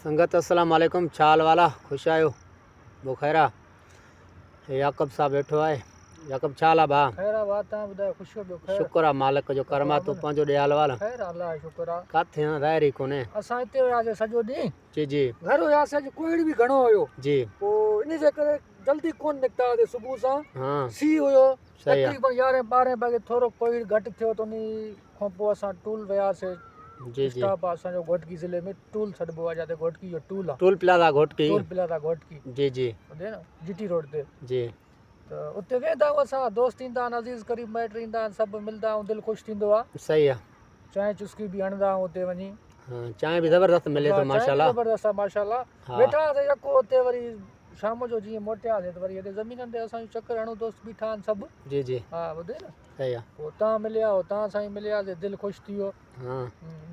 संगत अस्सलाम वालेकुम। छाल वाला खुश आयो बुखैरा याकब साहब बैठो है। याकब छाला बा खैरा बात है बुदा खुश हो खैर शुक्र आ मालिक जो करमा तो पंजो दयाल वाला खैर अल्लाह शुक्र आ काथे रहरी कोने असा इते आज सजो दी जी जी घर होया से कोई भी घणो होयो जी ओ इन जे करे जल्दी कोन निकता दे सुबह सा हाँ सी होयो सही है तकरीबन 11 12 बजे थोरो कोई घट थियो तो नी खोपो असा टूल वया से जी जी स्टाफ असा जो घोटकी जिले में टूल छडबो आ जाते घोटकी जो टूल आ toll plaza Ghotki toll plaza Ghotki जी जी दे ना जीटी रोड ते जी तो उते वेंदा असा दोस्त इंदा अजीज करीब मैट इंदा सब मिलदा दिल खुश थिंदो आ सही है चाय चुस्की भी हणदा उते वनी हाँ चाय भी जबरदस्त मिले तो माशाल्लाह जबरदस्त आहे माशाल्लाह हाँ। वेठा से यको उते वरी शाम जो जी मोटिया से वरी हेॾे ज़मीननि ते असां चक्कर हणूं दोस्त बीठा आहिनि सभु जी जी हा ॿुधे न सही है पोइ तव्हां मिलिया हो तव्हां सां ई मिलियासीं दिलि ख़ुशि थी वियो हाँ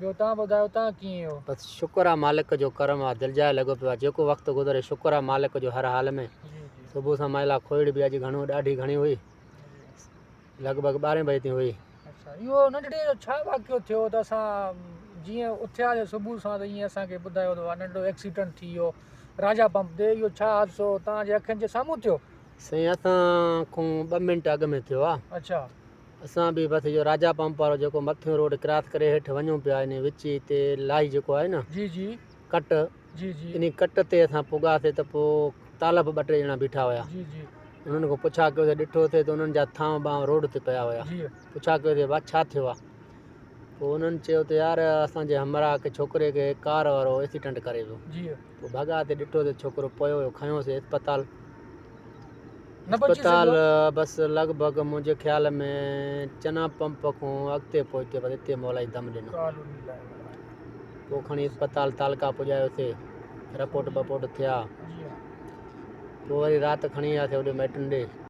ॿियो तव्हां ॿुधायो तव्हां कीअं हो बस शुक्र आ मालिक जो करम आ दिल जाए लॻो पियो आहे जेको वक़्तु गुज़रे शुक्र आ मालिक जो हर हाल में जी जी सुबुह सां महिला खोइड़ बि अॼु घणो ॾाढी घणी हुई लॻभॻि 12 बजे ताईं हुई अच्छा इहो नंढड़े जो छा वाक़ियो थियो त असां जीअं उथियासीं सुबुह सां त ईअं असांखे ॿुधायो त नंढो एक्सीडेंट थी वियो राजा पंप ते इहो छा हादसो तव्हांजे अखियुनि जे साम्हूं थियो साईं असां खां 2 मिंट अॻु में थियो आहे अच्छा असां बि बसि इहो राजा पंप वारो जेको मथियों रोड क्रॉस करे हेठि वञूं पिया इन विच हिते लाही जेको आहे न जी जी कट जी जी इन कट ते असां पुॻासीं त पोइ तालब 2 टे ॼणा बीठा हुया जी जी उन्हनि खां पुछा कयोसीं ॾिठो थिए त उन्हनि जा थांव ॿांव रोड ते पिया हुया जी पुछा कयोसीं भाउ छा थियो आहे पोइ उन्हनि चयो त यार असांजे हमरा के छोकिरे खे कार वारो एक्सीडेंट करे वियो जी पोइ भॻा ते ॾिठो त छोकिरो पियो हुयो खयोंसीं अस्पताल न बची अस्पताल सघियो बसि लॻभॻि मुंहिंजे ख़्याल में चना पंप खां अॻिते पहुतो बसि हिते मौला जी दम ॾिनो पोइ खणी अस्पताल तालका पुॼायोसीं रिपोर्ट बपोर्ट थिया जी पोइ वरी राति खणी वियासीं होॾे माइटनि ॾे